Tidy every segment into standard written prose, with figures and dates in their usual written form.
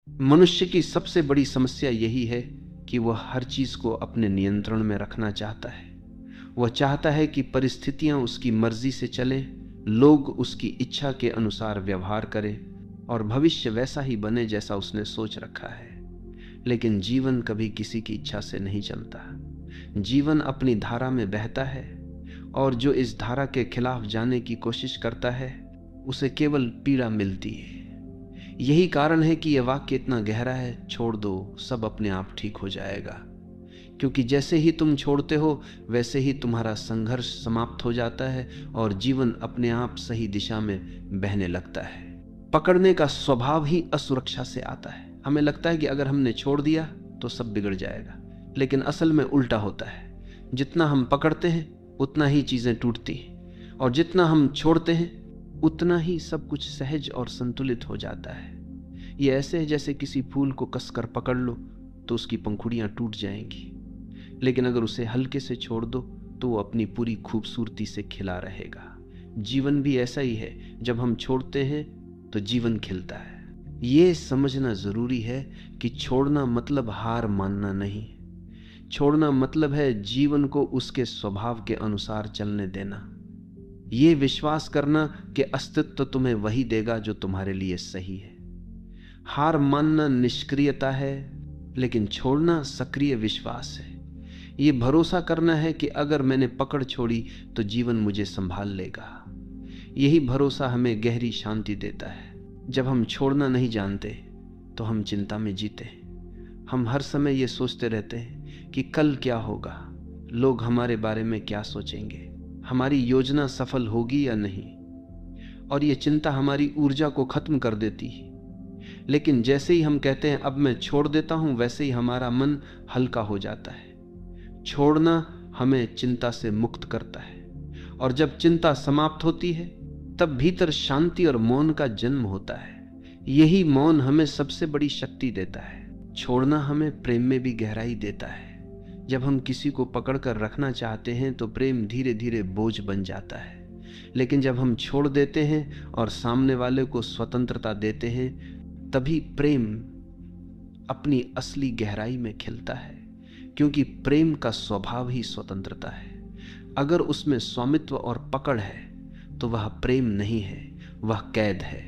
मनुष्य की सबसे बड़ी समस्या यही है कि वह हर चीज को अपने नियंत्रण में रखना चाहता है। वह चाहता है कि परिस्थितियां उसकी मर्जी से चले, लोग उसकी इच्छा के अनुसार व्यवहार करें और भविष्य वैसा ही बने जैसा उसने सोच रखा है। लेकिन जीवन कभी किसी की इच्छा से नहीं चलता। जीवन अपनी धारा में बहता है और जो इस धारा के खिलाफ जाने की कोशिश करता है उसे केवल पीड़ा मिलती है। यही कारण है कि यह वाक्य इतना गहरा है, छोड़ दो, सब अपने आप ठीक हो जाएगा। क्योंकि जैसे ही तुम छोड़ते हो वैसे ही तुम्हारा संघर्ष समाप्त हो जाता है और जीवन अपने आप सही दिशा में बहने लगता है। पकड़ने का स्वभाव ही असुरक्षा से आता है। हमें लगता है कि अगर हमने छोड़ दिया तो सब बिगड़ जाएगा, लेकिन असल में उल्टा होता है। जितना हम पकड़ते हैं उतना ही चीजें टूटती हैं, और जितना हम छोड़ते हैं उतना ही सब कुछ सहज और संतुलित हो जाता है। ये ऐसे है जैसे किसी फूल को कसकर पकड़ लो तो उसकी पंखुड़ियां टूट जाएंगी, लेकिन अगर उसे हल्के से छोड़ दो तो वो अपनी पूरी खूबसूरती से खिला रहेगा। जीवन भी ऐसा ही है, जब हम छोड़ते हैं तो जीवन खिलता है। ये समझना जरूरी है कि छोड़ना मतलब हार मानना नहीं। छोड़ना मतलब है जीवन को उसके स्वभाव के अनुसार चलने देना। ये विश्वास करना कि अस्तित्व तुम्हें वही देगा जो तुम्हारे लिए सही है। हार मानना निष्क्रियता है, लेकिन छोड़ना सक्रिय विश्वास है। ये भरोसा करना है कि अगर मैंने पकड़ छोड़ी तो जीवन मुझे संभाल लेगा। यही भरोसा हमें गहरी शांति देता है। जब हम छोड़ना नहीं जानते तो हम चिंता में जीते। हम हर समय ये सोचते रहते हैं कि कल क्या होगा, लोग हमारे बारे में क्या सोचेंगे, हमारी योजना सफल होगी या नहीं, और ये चिंता हमारी ऊर्जा को खत्म कर देती है। लेकिन जैसे ही हम कहते हैं अब मैं छोड़ देता हूं, वैसे ही हमारा मन हल्का हो जाता है। छोड़ना हमें चिंता से मुक्त करता है, और जब चिंता समाप्त होती है तब भीतर शांति और मौन का जन्म होता है। यही मौन हमें सबसे बड़ी शक्ति देता है। छोड़ना हमें प्रेम में भी गहराई देता है। जब हम किसी को पकड़ कर रखना चाहते हैं तो प्रेम धीरे धीरे बोझ बन जाता है, लेकिन जब हम छोड़ देते हैं और सामने वाले को स्वतंत्रता देते हैं तभी प्रेम अपनी असली गहराई में खिलता है। क्योंकि प्रेम का स्वभाव ही स्वतंत्रता है। अगर उसमें स्वामित्व और पकड़ है तो वह प्रेम नहीं है, वह कैद है,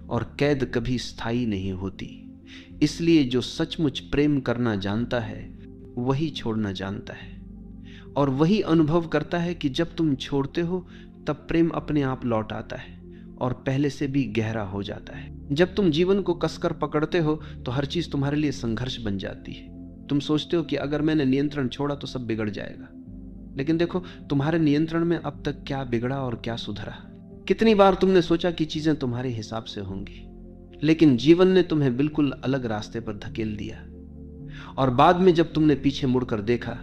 और कैद कभी स्थायी नहीं होती। इसलिए जो सचमुच प्रेम करना जानता है वही छोड़ना जानता है, और वही अनुभव करता है कि जब तुम छोड़ते हो तब प्रेम अपने आप लौट आता है और पहले से भी गहरा हो जाता है। जब तुम जीवन को कसकर पकड़ते हो तो हर चीज तुम्हारे लिए संघर्ष बन जाती है। तुम सोचते हो कि अगर मैंने नियंत्रण छोड़ा तो सब बिगड़ जाएगा, लेकिन देखो तुम्हारे नियंत्रण में अब तक क्या बिगड़ा और क्या सुधरा। कितनी बार तुमने सोचा कि चीजें तुम्हारे हिसाब से होंगी, लेकिन जीवन ने तुम्हें बिल्कुल अलग रास्ते पर धकेल दिया, और बाद में जब तुमने पीछे मुड़कर देखा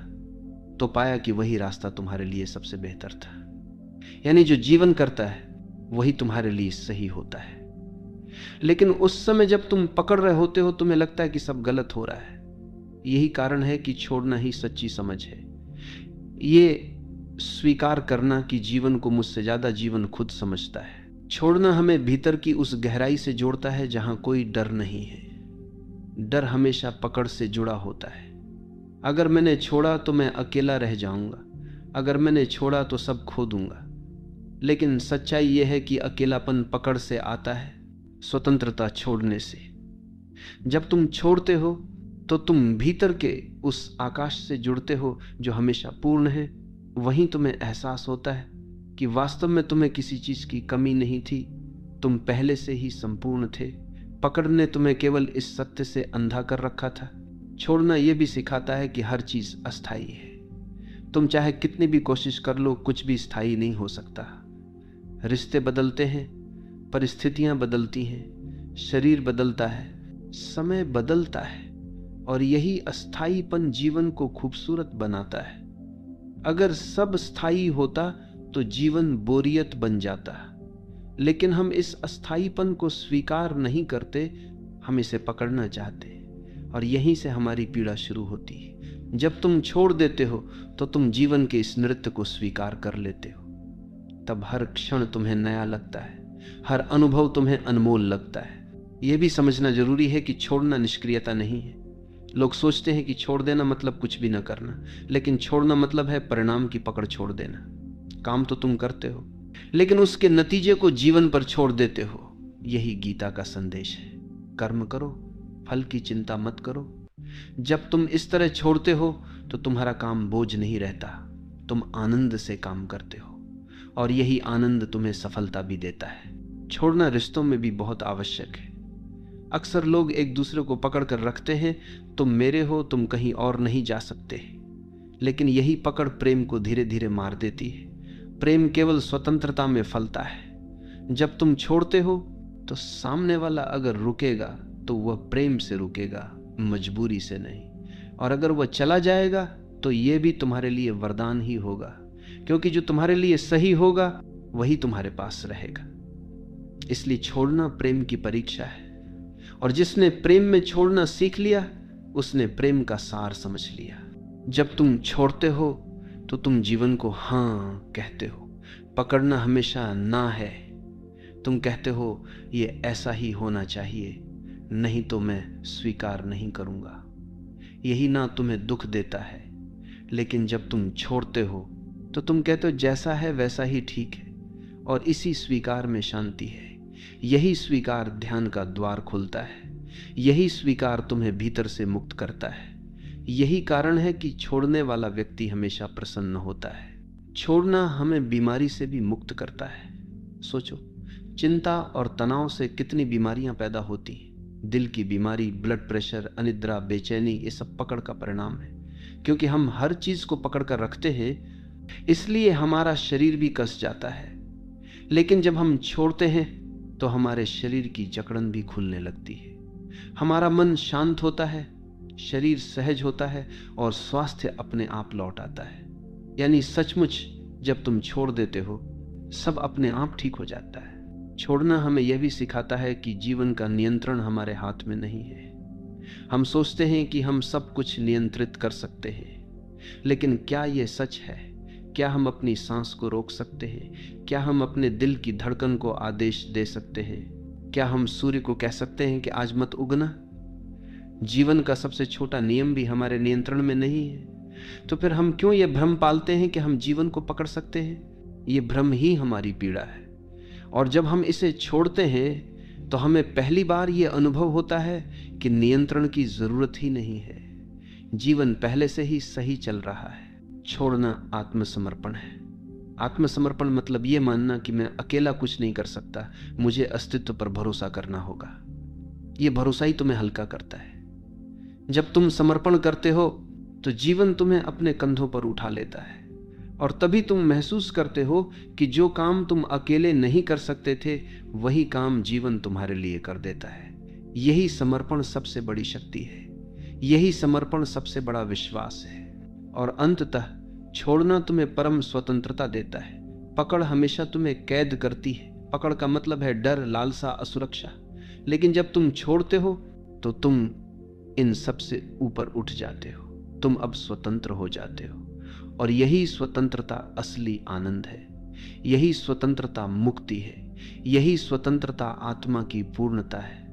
तो पाया कि वही रास्ता तुम्हारे लिए सबसे बेहतर था। यानी जो जीवन करता है वही तुम्हारे लिए सही होता है। लेकिन उस समय जब तुम पकड़ रहे होते हो तुम्हें लगता है कि सब गलत हो रहा है। यही कारण है कि छोड़ना ही सच्ची समझ है। ये स्वीकार करना कि जीवन को मुझसे ज्यादा जीवन खुद समझता है। छोड़ना हमें भीतर की उस गहराई से जोड़ता है जहां कोई डर नहीं है। डर हमेशा पकड़ से जुड़ा होता है। अगर मैंने छोड़ा तो मैं अकेला रह जाऊंगा, अगर मैंने छोड़ा तो सब खो दूंगा। लेकिन सच्चाई यह है कि अकेलापन पकड़ से आता है, स्वतंत्रता छोड़ने से। जब तुम छोड़ते हो तो तुम भीतर के उस आकाश से जुड़ते हो जो हमेशा पूर्ण है। वहीं तुम्हें एहसास होता है कि वास्तव में तुम्हें किसी चीज की कमी नहीं थी, तुम पहले से ही संपूर्ण थे। पकड़ ने तुम्हें केवल इस सत्य से अंधा कर रखा था। छोड़ना यह भी सिखाता है कि हर चीज अस्थायी है। तुम चाहे कितनी भी कोशिश कर लो, कुछ भी स्थायी नहीं हो सकता। रिश्ते बदलते हैं, परिस्थितियां बदलती हैं, शरीर बदलता है, समय बदलता है, और यही अस्थायीपन जीवन को खूबसूरत बनाता है। अगर सब स्थायी होता तो जीवन बोरियत बन जाता, लेकिन हम इस अस्थायीपन को स्वीकार नहीं करते, हम इसे पकड़ना चाहते, और यहीं से हमारी पीड़ा शुरू होती है। जब तुम छोड़ देते हो तो तुम जीवन के इस नृत्य को स्वीकार कर लेते हो। तब हर क्षण तुम्हें नया लगता है, हर अनुभव तुम्हें अनमोल लगता है। यह भी समझना जरूरी है कि छोड़ना निष्क्रियता नहीं है। लोग सोचते हैं कि छोड़ देना मतलब कुछ भी ना करना, लेकिन छोड़ना मतलब है परिणाम की पकड़ छोड़ देना। काम तो तुम करते हो, लेकिन उसके नतीजे को जीवन पर छोड़ देते हो। यही गीता का संदेश है। कर्म करो, फल की चिंता मत करो। जब तुम इस तरह छोड़ते हो तो तुम्हारा काम बोझ नहीं रहता, तुम आनंद से काम करते हो, और यही आनंद तुम्हें सफलता भी देता है। छोड़ना रिश्तों में भी बहुत आवश्यक है। अक्सर लोग एक दूसरे को पकड़ कर रखते हैं, तुम मेरे हो, तुम कहीं और नहीं जा सकते। लेकिन यही पकड़ प्रेम को धीरे धीरे मार देती है। प्रेम केवल स्वतंत्रता में फलता है। जब तुम छोड़ते हो तो सामने वाला अगर रुकेगा तो वह प्रेम से रुकेगा, मजबूरी से नहीं। और अगर वह चला जाएगा तो यह भी तुम्हारे लिए वरदान ही होगा, क्योंकि जो तुम्हारे लिए सही होगा वही तुम्हारे पास रहेगा। इसलिए छोड़ना प्रेम की परीक्षा है, और जिसने प्रेम में छोड़ना सीख लिया उसने प्रेम का सार समझ लिया। जब तुम छोड़ते हो तो तुम जीवन को हाँ कहते हो। पकड़ना हमेशा ना है। तुम कहते हो ये ऐसा ही होना चाहिए, नहीं तो मैं स्वीकार नहीं करूंगा। यही ना तुम्हें दुख देता है। लेकिन जब तुम छोड़ते हो तो तुम कहते हो जैसा है वैसा ही ठीक है, और इसी स्वीकार में शांति है। यही स्वीकार ध्यान का द्वार खोलता है। यही स्वीकार तुम्हें भीतर से मुक्त करता है। यही कारण है कि छोड़ने वाला व्यक्ति हमेशा प्रसन्न होता है। छोड़ना हमें बीमारी से भी मुक्त करता है। सोचो, चिंता और तनाव से कितनी बीमारियां पैदा होती हैं। दिल की बीमारी, ब्लड प्रेशर, अनिद्रा, बेचैनी, ये सब पकड़ का परिणाम है। क्योंकि हम हर चीज को पकड़ कर रखते हैं, इसलिए हमारा शरीर भी कस जाता है। लेकिन जब हम छोड़ते हैं तो हमारे शरीर की जकड़न भी खुलने लगती है। हमारा मन शांत होता है, शरीर सहज होता है, और स्वास्थ्य अपने आप लौट आता है। यानी सचमुच जब तुम छोड़ देते हो सब अपने आप ठीक हो जाता है। छोड़ना हमें यह भी सिखाता है कि जीवन का नियंत्रण हमारे हाथ में नहीं है। हम सोचते हैं कि हम सब कुछ नियंत्रित कर सकते हैं, लेकिन क्या यह सच है? क्या हम अपनी सांस को रोक सकते हैं? क्या हम अपने दिल की धड़कन को आदेश दे सकते हैं? क्या हम सूर्य को कह सकते हैं कि आज मत उगना? जीवन का सबसे छोटा नियम भी हमारे नियंत्रण में नहीं है। तो फिर हम क्यों यह भ्रम पालते हैं कि हम जीवन को पकड़ सकते हैं? यह भ्रम ही हमारी पीड़ा है। और जब हम इसे छोड़ते हैं तो हमें पहली बार यह अनुभव होता है कि नियंत्रण की जरूरत ही नहीं है। जीवन पहले से ही सही चल रहा है। छोड़ना आत्मसमर्पण है। आत्मसमर्पण मतलब यह मानना कि मैं अकेला कुछ नहीं कर सकता, मुझे अस्तित्व पर भरोसा करना होगा। यह भरोसा ही तुम्हें हल्का करता है। जब तुम समर्पण करते हो तो जीवन तुम्हें अपने कंधों पर उठा लेता है, और तभी तुम महसूस करते हो कि जो काम तुम अकेले नहीं कर सकते थे वही काम जीवन तुम्हारे लिए कर देता है। यही समर्पण सबसे बड़ी शक्ति है। यही समर्पण सबसे बड़ा विश्वास है। और अंततः छोड़ना तुम्हें परम स्वतंत्रता देता है। पकड़ हमेशा तुम्हें कैद करती है। पकड़ का मतलब है डर, लालसा, असुरक्षा। लेकिन जब तुम छोड़ते हो तो तुम इन सब से ऊपर उठ जाते हो। तुम अब स्वतंत्र हो जाते हो, और यही स्वतंत्रता असली आनंद है। यही स्वतंत्रता मुक्ति है। यही स्वतंत्रता आत्मा की पूर्णता है।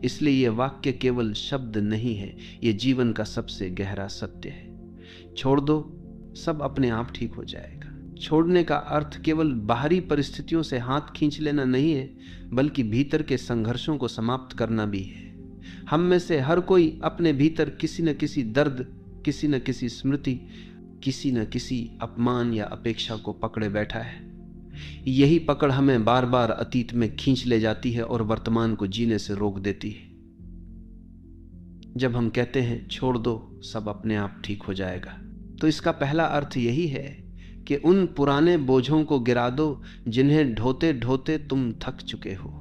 इसलिए यह वाक्य केवल शब्द नहीं है, यह जीवन का सबसे गहरा सत्य है। छोड़ दो, सब अपने आप ठीक हो जाएगा। छोड़ने का अर्थ केवल बाहरी परिस्थितियों से हाथ खींच लेना नहीं है, बल्कि भीतर के संघर्षों को समाप्त करना भी है। हम में से हर कोई अपने भीतर किसी न किसी दर्द, किसी न किसी स्मृति, किसी न किसी अपमान या अपेक्षा को पकड़े बैठा है। यही पकड़ हमें बार बार अतीत में खींच ले जाती है और वर्तमान को जीने से रोक देती है। जब हम कहते हैं छोड़ दो, सब अपने आप ठीक हो जाएगा, तो इसका पहला अर्थ यही है कि उन पुराने बोझों को गिरा दो जिन्हें ढोते ढोते तुम थक चुके हो।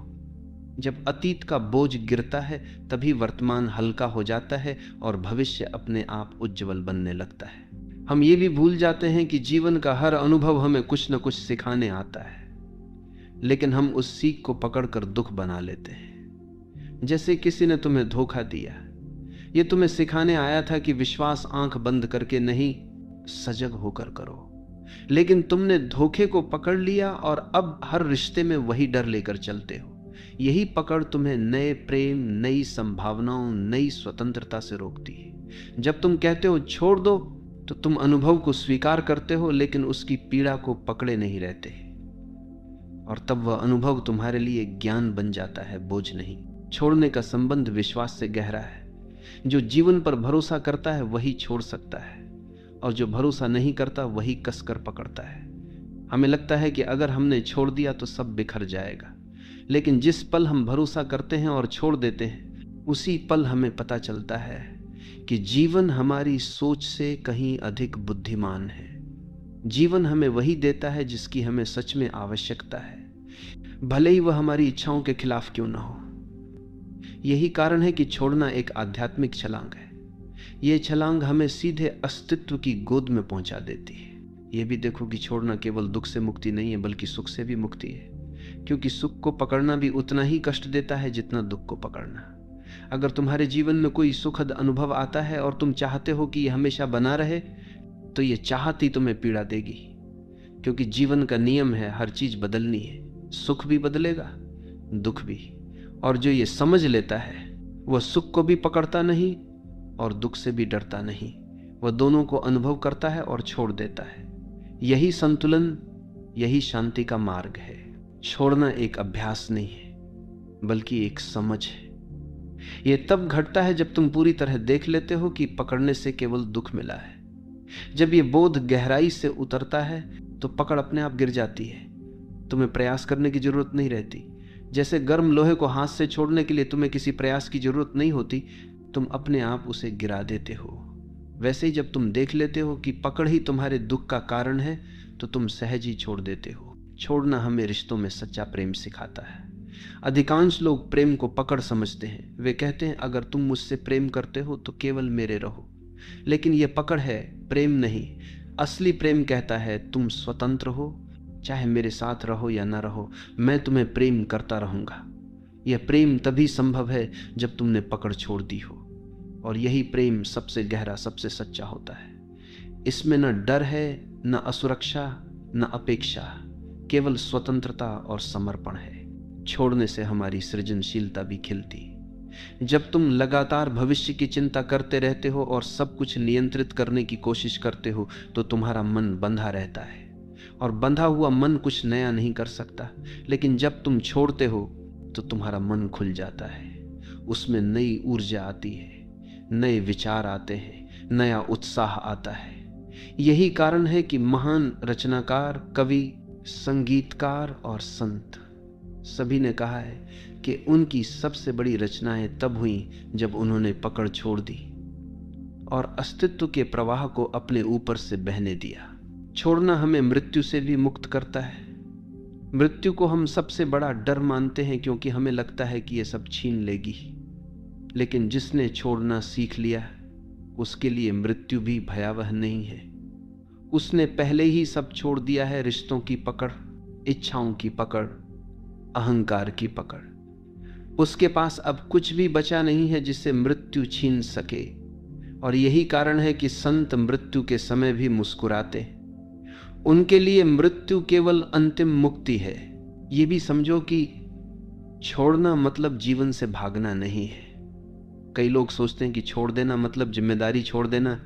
जब अतीत का बोझ गिरता है तभी वर्तमान हल्का हो जाता है और भविष्य अपने आप उज्जवल बनने लगता है। हम ये भी भूल जाते हैं कि जीवन का हर अनुभव हमें कुछ न कुछ सिखाने आता है, लेकिन हम उस सीख को पकड़कर दुख बना लेते हैं। जैसे किसी ने तुम्हें धोखा दिया, ये तुम्हें सिखाने आया था कि विश्वास आंख बंद करके नहीं, सजग होकर करो। लेकिन तुमने धोखे को पकड़ लिया और अब हर रिश्ते में वही डर लेकर चलते हो। यही पकड़ तुम्हें नए प्रेम, नई संभावनाओं, नई स्वतंत्रता से रोकती है। जब तुम कहते हो छोड़ दो, तो तुम अनुभव को स्वीकार करते हो, लेकिन उसकी पीड़ा को पकड़े नहीं रहते, और तब वह अनुभव तुम्हारे लिए ज्ञान बन जाता है, बोझ नहीं। छोड़ने का संबंध विश्वास से गहरा है। जो जीवन पर भरोसा करता है वही छोड़ सकता है, और जो भरोसा नहीं करता वही कसकर पकड़ता है। हमें लगता है कि अगर हमने छोड़ दिया तो सब बिखर जाएगा, लेकिन जिस पल हम भरोसा करते हैं और छोड़ देते हैं, उसी पल हमें पता चलता है कि जीवन हमारी सोच से कहीं अधिक बुद्धिमान है। जीवन हमें वही देता है जिसकी हमें सच में आवश्यकता है, भले ही वह हमारी इच्छाओं के खिलाफ क्यों ना हो। यही कारण है कि छोड़ना एक आध्यात्मिक छलांग है। यह छलांग हमें सीधे अस्तित्व की गोद में पहुंचा देती है। यह भी देखो कि छोड़ना केवल दुख से मुक्ति नहीं है, बल्कि सुख से भी मुक्ति है, क्योंकि सुख को पकड़ना भी उतना ही कष्ट देता है जितना दुख को पकड़ना। अगर तुम्हारे जीवन में कोई सुखद अनुभव आता है और तुम चाहते हो कि यह हमेशा बना रहे, तो यह चाहत ही तुम्हें पीड़ा देगी, क्योंकि जीवन का नियम है हर चीज बदलनी है। सुख भी बदलेगा, दुख भी। और जो ये समझ लेता है वह सुख को भी पकड़ता नहीं और दुख से भी डरता नहीं। वह दोनों को अनुभव करता है और छोड़ देता है। यही संतुलन, यही शांति का मार्ग है। छोड़ना एक अभ्यास नहीं है, बल्कि एक समझ है। यह तब घटता है जब तुम पूरी तरह देख लेते हो कि पकड़ने से केवल दुख मिला है। जब यह बोध गहराई से उतरता है तो पकड़ अपने आप गिर जाती है। तुम्हें प्रयास करने की जरूरत नहीं रहती। जैसे गर्म लोहे को हाथ से छोड़ने के लिए तुम्हें किसी प्रयास की जरूरत नहीं होती, तुम अपने आप उसे गिरा देते हो। वैसे ही जब तुम देख लेते हो कि पकड़ ही तुम्हारे दुख का कारण है, तो तुम सहज ही छोड़ देते हो। छोड़ना हमें रिश्तों में सच्चा प्रेम सिखाता है। अधिकांश लोग प्रेम को पकड़ समझते हैं। वे कहते हैं अगर तुम मुझसे प्रेम करते हो तो केवल मेरे रहो, लेकिन यह पकड़ है, प्रेम नहीं। असली प्रेम कहता है तुम स्वतंत्र हो, चाहे मेरे साथ रहो या ना रहो, मैं तुम्हें प्रेम करता रहूंगा। यह प्रेम तभी संभव है जब तुमने पकड़ छोड़ दी हो, और यही प्रेम सबसे गहरा, सबसे सच्चा होता है। इसमें न डर है, न असुरक्षा, न अपेक्षा, केवल स्वतंत्रता और समर्पण है। छोड़ने से हमारी सृजनशीलता भी खिलती। जब तुम लगातार भविष्य की चिंता करते रहते हो और सब कुछ नियंत्रित करने की कोशिश करते हो, तो तुम्हारा मन बंधा रहता है, और बंधा हुआ मन कुछ नया नहीं कर सकता। लेकिन जब तुम छोड़ते हो तो तुम्हारा मन खुल जाता है। उसमें नई ऊर्जा आती है, नए विचार आते हैं, नया उत्साह आता है। यही कारण है कि महान रचनाकार, कवि, संगीतकार और संत सभी ने कहा है कि उनकी सबसे बड़ी रचनाएं तब हुई जब उन्होंने पकड़ छोड़ दी और अस्तित्व के प्रवाह को अपने ऊपर से बहने दिया। छोड़ना हमें मृत्यु से भी मुक्त करता है। मृत्यु को हम सबसे बड़ा डर मानते हैं, क्योंकि हमें लगता है कि यह सब छीन लेगी। लेकिन जिसने छोड़ना सीख लिया, उसके लिए मृत्यु भी भयावह नहीं है। उसने पहले ही सब छोड़ दिया है। रिश्तों की पकड़, इच्छाओं की पकड़, अहंकार की पकड़। उसके पास अब कुछ भी बचा नहीं है जिसे मृत्यु छीन सके। और यही कारण है कि संत मृत्यु के समय भी मुस्कुराते। उनके लिए मृत्यु केवल अंतिम मुक्ति है। ये भी समझो कि छोड़ना मतलब जीवन से भागना नहीं है। कई लोग सोचते हैं कि छोड़ देना मतलब जिम्मेदारी छोड़ देना,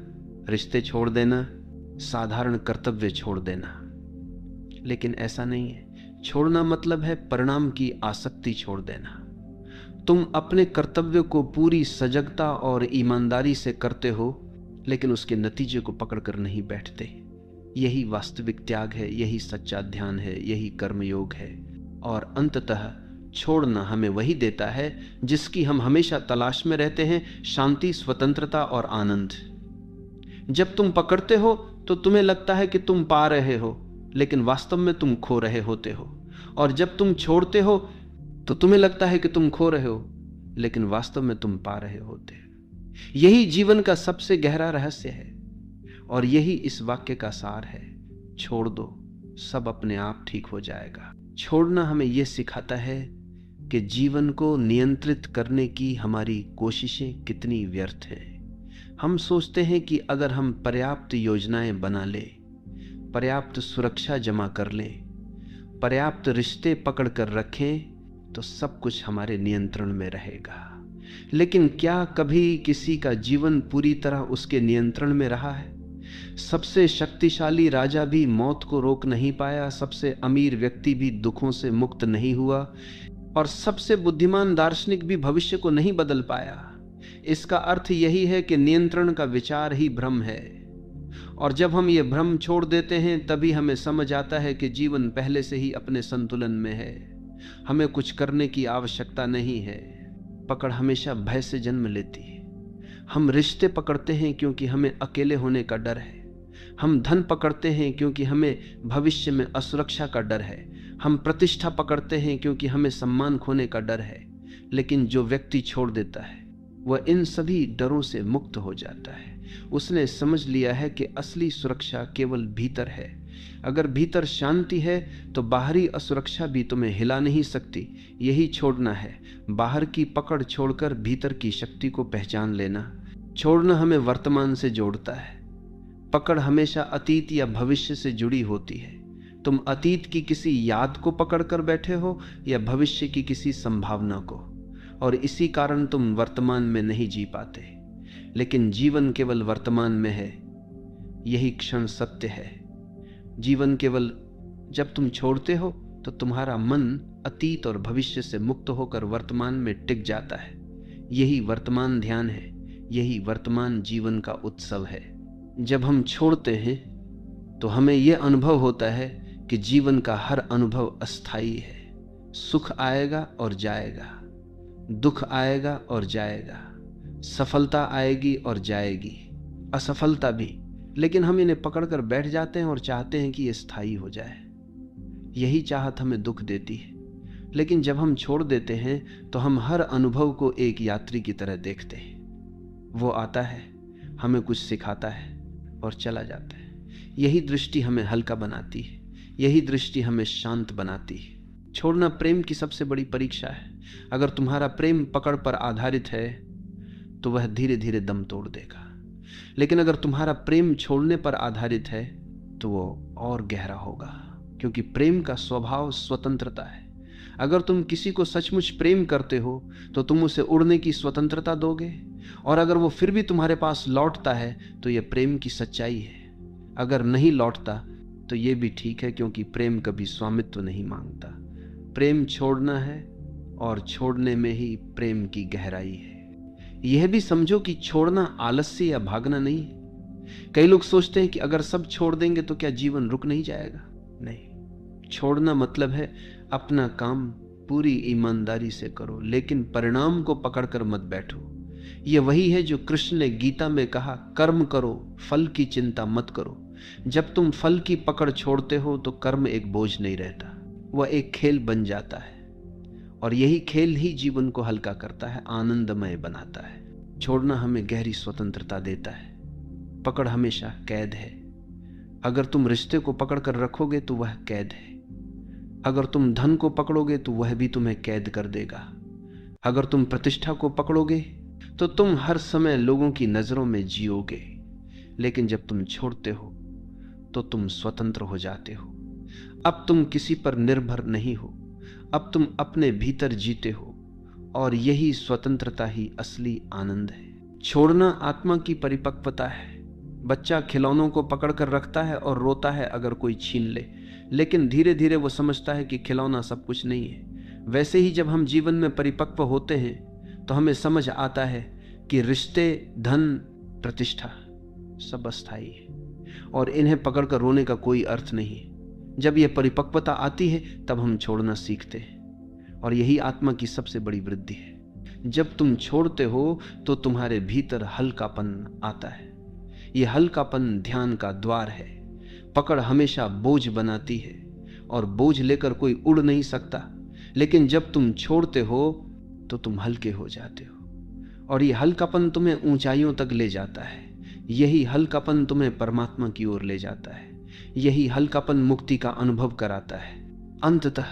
रिश्ते छोड़ देना, साधारण कर्तव्य छोड़ देना, लेकिन ऐसा नहीं है। छोड़ना मतलब है परिणाम की आसक्ति छोड़ देना। तुम अपने कर्तव्य को पूरी सजगता और ईमानदारी से करते हो, लेकिन उसके नतीजे को पकड़कर नहीं बैठते। यही वास्तविक त्याग है, यही सच्चा ध्यान है, यही कर्मयोग है। और अंततः छोड़ना हमें वही देता है जिसकी हम हमेशा तलाश में रहते हैं, शांति, स्वतंत्रता और आनंद। जब तुम पकड़ते हो तो तुम्हें लगता है कि तुम पा रहे हो, लेकिन वास्तव में तुम खो रहे होते हो। और जब तुम छोड़ते हो तो तुम्हें लगता है कि तुम खो रहे हो, लेकिन वास्तव में तुम पा रहे होते हो। यही जीवन का सबसे गहरा रहस्य है, और यही इस वाक्य का सार है। छोड़ दो, सब अपने आप ठीक हो जाएगा। छोड़ना हमें यह सिखाता है कि जीवन को नियंत्रित करने की हमारी कोशिशें कितनी व्यर्थ हैं। हम सोचते हैं कि अगर हम पर्याप्त योजनाएं बना लें, पर्याप्त सुरक्षा जमा कर लें, पर्याप्त रिश्ते पकड़ कर रखें, तो सब कुछ हमारे नियंत्रण में रहेगा। लेकिन क्या कभी किसी का जीवन पूरी तरह उसके नियंत्रण में रहा है? सबसे शक्तिशाली राजा भी मौत को रोक नहीं पाया, सबसे अमीर व्यक्ति भी दुखों से मुक्त नहीं हुआ, और सबसे बुद्धिमान दार्शनिक भी भविष्य को नहीं बदल पाया। इसका अर्थ यही है कि नियंत्रण का विचार ही भ्रम है, और जब हम ये भ्रम छोड़ देते हैं तभी हमें समझ आता है कि जीवन पहले से ही अपने संतुलन में है। हमें कुछ करने की आवश्यकता नहीं है। पकड़ हमेशा भय से जन्म लेती है। हम रिश्ते पकड़ते हैं क्योंकि हमें अकेले होने का डर है। हम धन पकड़ते हैं क्योंकि हमें भविष्य में असुरक्षा का डर है। हम प्रतिष्ठा पकड़ते हैं क्योंकि हमें सम्मान खोने का डर है। लेकिन जो व्यक्ति छोड़ देता है वह इन सभी डरों से मुक्त हो जाता है। उसने समझ लिया है कि असली सुरक्षा केवल भीतर है। अगर भीतर शांति है तो बाहरी असुरक्षा भी तुम्हें हिला नहीं सकती। यही छोड़ना है, बाहर की पकड़ छोड़कर भीतर की शक्ति को पहचान लेना। छोड़ना हमें वर्तमान से जोड़ता है। पकड़ हमेशा अतीत या भविष्य से जुड़ी होती है। तुम अतीत की किसी याद को पकड़कर बैठे हो या भविष्य की किसी संभावना को, और इसी कारण तुम वर्तमान में नहीं जी पाते। लेकिन जीवन केवल वर्तमान में है, यही क्षण सत्य है। जीवन केवल जब तुम छोड़ते हो तो तुम्हारा मन अतीत और भविष्य से मुक्त होकर वर्तमान में टिक जाता है। यही वर्तमान ध्यान है, यही वर्तमान जीवन का उत्सव है। जब हम छोड़ते हैं तो हमें यह अनुभव होता है कि जीवन का हर अनुभव अस्थायी है। सुख आएगा और जाएगा, दुख आएगा और जाएगा, सफलता आएगी और जाएगी, असफलता भी। लेकिन हम इन्हें पकड़कर बैठ जाते हैं और चाहते हैं कि ये स्थायी हो जाए। यही चाहत हमें दुख देती है। लेकिन जब हम छोड़ देते हैं तो हम हर अनुभव को एक यात्री की तरह देखते हैं। वो आता है, हमें कुछ सिखाता है और चला जाता है। यही दृष्टि हमें हल्का बनाती है, यही दृष्टि हमें शांत बनाती है। छोड़ना प्रेम की सबसे बड़ी परीक्षा है। अगर तुम्हारा प्रेम पकड़ पर आधारित है तो वह धीरे धीरे दम तोड़ देगा। लेकिन अगर तुम्हारा प्रेम छोड़ने पर आधारित है तो वो और गहरा होगा, क्योंकि प्रेम का स्वभाव स्वतंत्रता है। अगर तुम किसी को सचमुच प्रेम करते हो तो तुम उसे उड़ने की स्वतंत्रता दोगे, और अगर वो फिर भी तुम्हारे पास लौटता है तो यह प्रेम की सच्चाई है। अगर नहीं लौटता तो यह भी ठीक है, क्योंकि प्रेम कभी स्वामित्व नहीं मांगता। प्रेम छोड़ना है, और छोड़ने में ही प्रेम की गहराई है। यह भी समझो कि छोड़ना आलस्य या भागना नहीं है। कई लोग सोचते हैं कि अगर सब छोड़ देंगे तो क्या जीवन रुक नहीं जाएगा। नहीं, छोड़ना मतलब है अपना काम पूरी ईमानदारी से करो, लेकिन परिणाम को पकड़कर मत बैठो। यह वही है जो कृष्ण ने गीता में कहा, कर्म करो, फल की चिंता मत करो। जब तुम फल की पकड़ छोड़ते हो तो कर्म एक बोझ नहीं रहता, वह एक खेल बन जाता है। और यही खेल ही जीवन को हल्का करता है, आनंदमय बनाता है। छोड़ना हमें गहरी स्वतंत्रता देता है। पकड़ हमेशा कैद है। अगर तुम रिश्ते को पकड़कर रखोगे तो वह कैद है। अगर तुम धन को पकड़ोगे तो वह भी तुम्हें कैद कर देगा। अगर तुम प्रतिष्ठा को पकड़ोगे तो तुम हर समय लोगों की नजरों में जियोगे। लेकिन जब तुम छोड़ते हो तो तुम स्वतंत्र हो जाते हो। अब तुम किसी पर निर्भर नहीं हो, अब तुम अपने भीतर जीते हो, और यही स्वतंत्रता ही असली आनंद है। छोड़ना आत्मा की परिपक्वता है। बच्चा खिलौनों को पकड़कर रखता है और रोता है अगर कोई छीन ले, लेकिन धीरे धीरे वो समझता है कि खिलौना सब कुछ नहीं है। वैसे ही जब हम जीवन में परिपक्व होते हैं तो हमें समझ आता है कि रिश्ते, धन, प्रतिष्ठा सब अस्थायी है, और इन्हें पकड़कर रोने का कोई अर्थ नहीं है। जब यह परिपक्वता आती है तब हम छोड़ना सीखते हैं, और यही आत्मा की सबसे बड़ी वृद्धि है। जब तुम छोड़ते हो तो तुम्हारे भीतर हल्कापन आता है। यह हल्कापन ध्यान का द्वार है। पकड़ हमेशा बोझ बनाती है, और बोझ लेकर कोई उड़ नहीं सकता। लेकिन जब तुम छोड़ते हो तो तुम हल्के हो जाते हो, और यह हल्कापन तुम्हें ऊंचाइयों तक ले जाता है। यही हल्कापन तुम्हें परमात्मा की ओर ले जाता है। यही हल्कापन मुक्ति का अनुभव कराता है। अंततः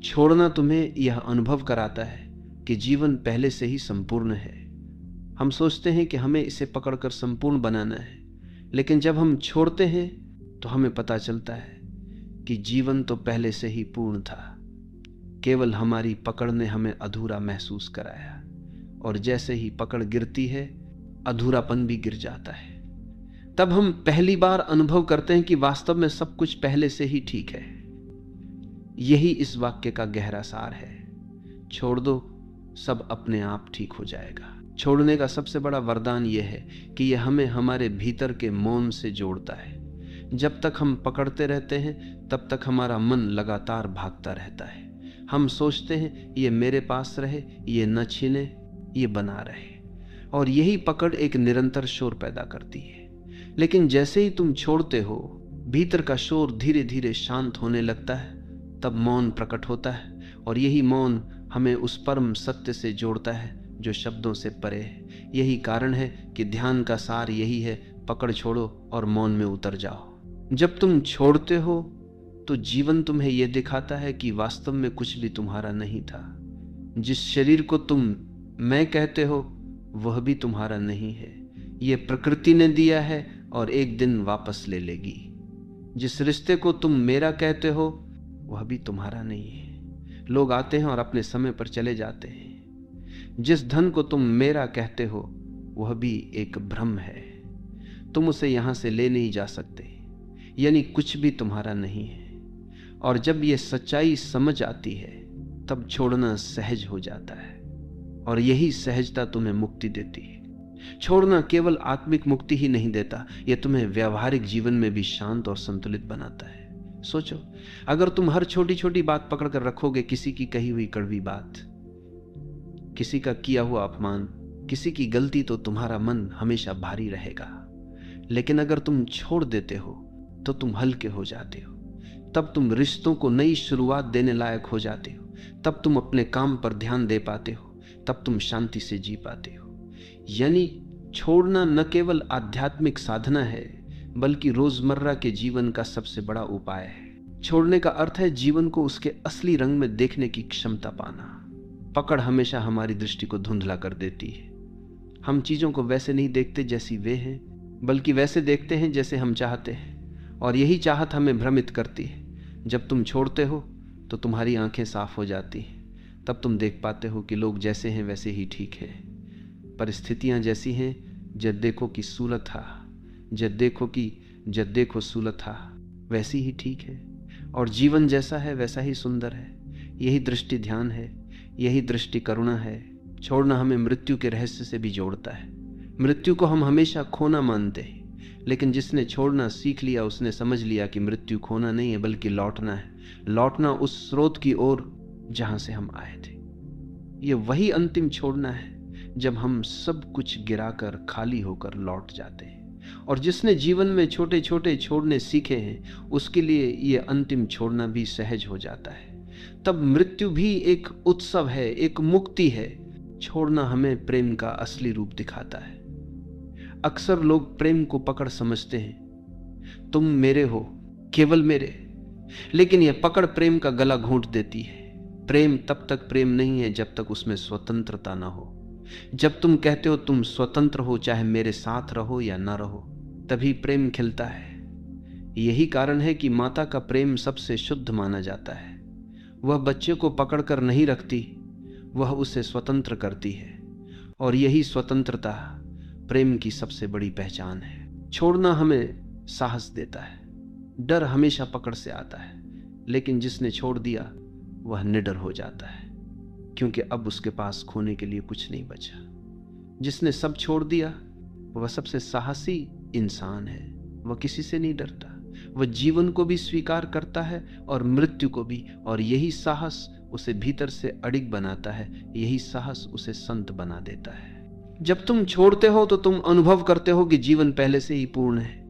छोड़ना तुम्हें यह अनुभव कराता है कि जीवन पहले से ही संपूर्ण है। हम सोचते हैं कि हमें इसे पकड़कर संपूर्ण बनाना है, लेकिन जब हम छोड़ते हैं तो हमें पता चलता है कि जीवन तो पहले से ही पूर्ण था। केवल हमारी पकड़ ने हमें अधूरा महसूस कराया, और जैसे ही पकड़ गिरती है अधूरापन भी गिर जाता है। तब हम पहली बार अनुभव करते हैं कि वास्तव में सब कुछ पहले से ही ठीक है। यही इस वाक्य का गहरा सार है। छोड़ दो, सब अपने आप ठीक हो जाएगा। छोड़ने का सबसे बड़ा वरदान यह है कि यह हमें हमारे भीतर के मौन से जोड़ता है। जब तक हम पकड़ते रहते हैं तब तक हमारा मन लगातार भागता रहता है। हम सोचते हैं ये मेरे पास रहे, ये न छीने, ये बना रहे, और यही पकड़ एक निरंतर शोर पैदा करती है। लेकिन जैसे ही तुम छोड़ते हो, भीतर का शोर धीरे धीरे शांत होने लगता है। तब मौन प्रकट होता है, और यही मौन हमें उस परम सत्य से जोड़ता है जो शब्दों से परे है। यही कारण है कि ध्यान का सार यही है, पकड़ छोड़ो और मौन में उतर जाओ। जब तुम छोड़ते हो तो जीवन तुम्हें यह दिखाता है कि वास्तव में कुछ भी तुम्हारा नहीं था। जिस शरीर को तुम मैं कहते हो वह भी तुम्हारा नहीं है, यह प्रकृति ने दिया है और एक दिन वापस ले लेगी। जिस रिश्ते को तुम मेरा कहते हो वह भी तुम्हारा नहीं है, लोग आते हैं और अपने समय पर चले जाते हैं। जिस धन को तुम मेरा कहते हो वह भी एक भ्रम है, तुम उसे यहां से ले नहीं जा सकते, यानी कुछ भी तुम्हारा नहीं है। और जब यह सच्चाई समझ आती है तब छोड़ना सहज हो जाता है, और यही सहजता तुम्हें मुक्ति देती है। छोड़ना केवल आत्मिक मुक्ति ही नहीं देता, यह तुम्हें व्यावहारिक जीवन में भी शांत और संतुलित बनाता है। सोचो, अगर तुम हर छोटी छोटी बात पकड़ कर रखोगे, किसी की कही हुई कड़वी बात, किसी का किया हुआ अपमान, किसी की गलती, तो तुम्हारा मन हमेशा भारी रहेगा। लेकिन अगर तुम छोड़ देते हो तो तुम हल्के हो जाते हो। तब तुम रिश्तों को नई शुरुआत देने लायक हो जाते हो। तब तुम अपने काम पर ध्यान दे पाते हो। तब तुम शांति से जी पाते हो। यानी छोड़ना न केवल आध्यात्मिक साधना है बल्कि रोजमर्रा के जीवन का सबसे बड़ा उपाय है। छोड़ने का अर्थ है जीवन को उसके असली रंग में देखने की क्षमता पाना। पकड़ हमेशा हमारी दृष्टि को धुंधला कर देती है। हम चीजों को वैसे नहीं देखते जैसी वे हैं, बल्कि वैसे देखते हैं जैसे हम चाहते हैं, और यही चाहत हमें भ्रमित करती है। जब तुम छोड़ते हो तो तुम्हारी आंखें साफ हो जाती हैं। तब तुम देख पाते हो कि लोग जैसे हैं वैसे ही ठीक है, परिस्थितियां जैसी हैं, जब देखो कि सूलत था, जब देखो सूलत था, वैसी ही ठीक है, और जीवन जैसा है वैसा ही सुंदर है। यही दृष्टि ध्यान है, यही दृष्टि करुणा है। छोड़ना हमें मृत्यु के रहस्य से भी जोड़ता है। मृत्यु को हम हमेशा खोना मानते हैं, लेकिन जिसने छोड़ना सीख लिया उसने समझ लिया कि मृत्यु खोना नहीं है बल्कि लौटना है। लौटना उस स्रोत की ओर जहां से हम आए थे। ये वही अंतिम छोड़ना है जब हम सब कुछ गिराकर खाली होकर लौट जाते हैं। और जिसने जीवन में छोटे छोटे छोड़ने सीखे हैं उसके लिए ये अंतिम छोड़ना भी सहज हो जाता है। तब मृत्यु भी एक उत्सव है, एक मुक्ति है। छोड़ना हमें प्रेम का असली रूप दिखाता है। अक्सर लोग प्रेम को पकड़ समझते हैं, तुम मेरे हो, केवल मेरे, लेकिन यह पकड़ प्रेम का गला घोंट देती है। प्रेम तब तक प्रेम नहीं है जब तक उसमें स्वतंत्रता ना हो। जब तुम कहते हो तुम स्वतंत्र हो, चाहे मेरे साथ रहो या ना रहो, तभी प्रेम खिलता है। यही कारण है कि माता का प्रेम सबसे शुद्ध माना जाता है। वह बच्चे को पकड़कर नहीं रखती, वह उसे स्वतंत्र करती है, और यही स्वतंत्रता प्रेम की सबसे बड़ी पहचान है। छोड़ना हमें साहस देता है। डर हमेशा पकड़ से आता है, लेकिन जिसने छोड़ दिया वह निडर हो जाता है, क्योंकि अब उसके पास खोने के लिए कुछ नहीं बचा। जिसने सब छोड़ दिया वह सबसे साहसी इंसान है। वह किसी से नहीं डरता, वह जीवन को भी स्वीकार करता है और मृत्यु को भी, और यही साहस उसे भीतर से अडिग बनाता है। यही साहस उसे संत बना देता है। जब तुम छोड़ते हो तो तुम अनुभव करते हो कि जीवन पहले से ही पूर्ण है।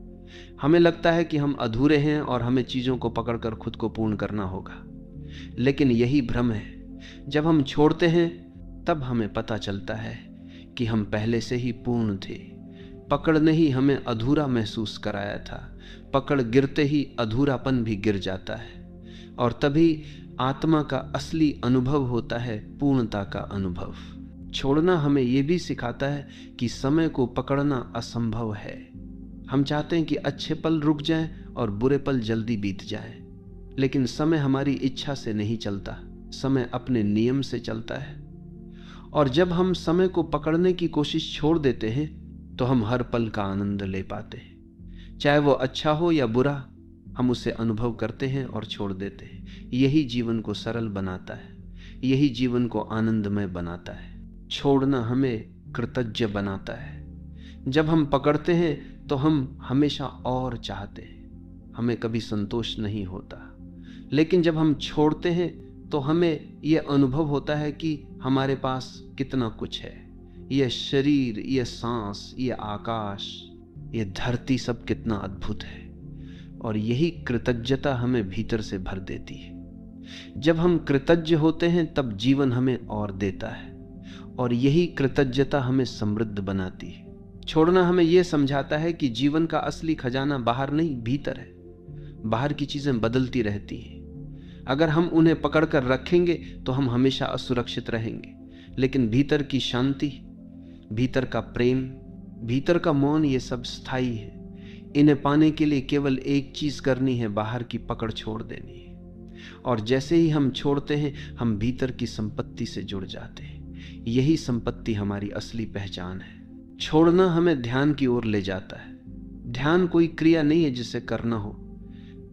हमें लगता है कि हम अधूरे हैं और हमें चीजों को पकड़कर खुद को पूर्ण करना होगा, लेकिन यही भ्रम है। जब हम छोड़ते हैं तब हमें पता चलता है कि हम पहले से ही पूर्ण थे। पकड़ ने ही हमें अधूरा महसूस कराया था। पकड़ गिरते ही अधूरापन भी गिर जाता है, और तभी आत्मा का असली अनुभव होता है, पूर्णता का अनुभव। छोड़ना हमें यह भी सिखाता है कि समय को पकड़ना असंभव है। हम चाहते हैं कि अच्छे पल रुक जाएं और बुरे पल जल्दी बीत जाएं, लेकिन समय हमारी इच्छा से नहीं चलता। समय अपने नियम से चलता है, और जब हम समय को पकड़ने की कोशिश छोड़ देते हैं तो हम हर पल का आनंद ले पाते हैं। चाहे वो अच्छा हो या बुरा, हम उसे अनुभव करते हैं और छोड़ देते हैं। यही जीवन को सरल बनाता है, यही जीवन को आनंदमय बनाता है। छोड़ना हमें कृतज्ञ बनाता है। जब हम पकड़ते हैं तो हम हमेशा और चाहते हैं, हमें कभी संतोष नहीं होता। लेकिन जब हम छोड़ते हैं तो हमें यह अनुभव होता है कि हमारे पास कितना कुछ है। यह शरीर, यह सांस, यह आकाश, यह धरती, सब कितना अद्भुत है। और यही कृतज्ञता हमें भीतर से भर देती है। जब हम कृतज्ञ होते हैं तब जीवन हमें और देता है, और यही कृतज्ञता हमें समृद्ध बनाती है। छोड़ना हमें यह समझाता है कि जीवन का असली खजाना बाहर नहीं, भीतर है। बाहर की चीजें बदलती रहती हैं। अगर हम उन्हें पकड़कर रखेंगे तो हम हमेशा असुरक्षित रहेंगे। लेकिन भीतर की शांति, भीतर का प्रेम, भीतर का मौन, ये सब स्थायी है। इन्हें पाने के लिए केवल एक चीज करनी है, बाहर की पकड़ छोड़ देनी है। और जैसे ही हम छोड़ते हैं, हम भीतर की संपत्ति से जुड़ जाते हैं। यही संपत्ति हमारी असली पहचान है। छोड़ना हमें ध्यान की ओर ले जाता है। ध्यान कोई क्रिया नहीं है जिसे करना हो।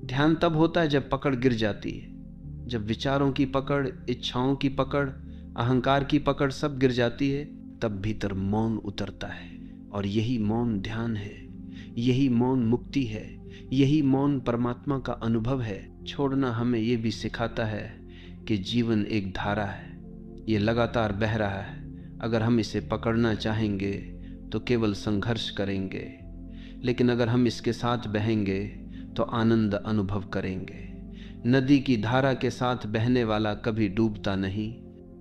ध्यान तब होता है जब पकड़ गिर जाती है, जब विचारों की पकड़, इच्छाओं की पकड़, अहंकार की पकड़ सब गिर जाती है, तब भीतर मौन उतरता है। और यही मौन ध्यान है, यही मौन मुक्ति है, यही मौन परमात्मा का अनुभव है। छोड़ना हमें यह भी सिखाता है कि जीवन एक धारा है, ये लगातार बह रहा है। अगर हम इसे पकड़ना चाहेंगे तो केवल संघर्ष करेंगे, लेकिन अगर हम इसके साथ बहेंगे तो आनंद अनुभव करेंगे। नदी की धारा के साथ बहने वाला कभी डूबता नहीं,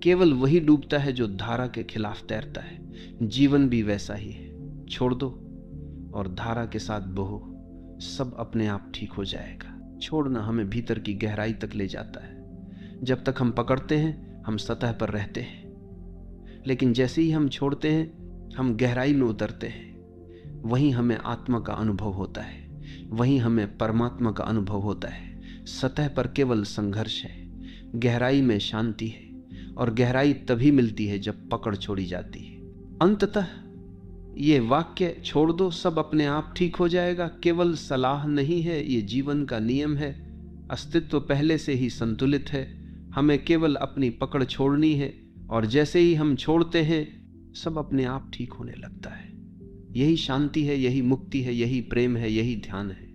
केवल वही डूबता है जो धारा के खिलाफ तैरता है। जीवन भी वैसा ही है। छोड़ दो और धारा के साथ बहो, सब अपने आप ठीक हो जाएगा। छोड़ना हमें भीतर की गहराई तक ले जाता है। जब तक हम पकड़ते हैं हम सतह पर रहते हैं, लेकिन जैसे ही हम छोड़ते हैं हम गहराई में उतरते हैं। वहीं हमें आत्मा का अनुभव होता है, वहीं हमें परमात्मा का अनुभव होता है। सतह पर केवल संघर्ष है, गहराई में शांति है, और गहराई तभी मिलती है जब पकड़ छोड़ी जाती है। अंततः ये वाक्य, छोड़ दो सब अपने आप ठीक हो जाएगा, केवल सलाह नहीं है, ये जीवन का नियम है। अस्तित्व पहले से ही संतुलित है, हमें केवल अपनी पकड़ छोड़नी है, और जैसे ही हम छोड़ते हैं सब अपने आप ठीक होने लगता है। यही शांति है, यही मुक्ति है, यही प्रेम है, यही ध्यान है।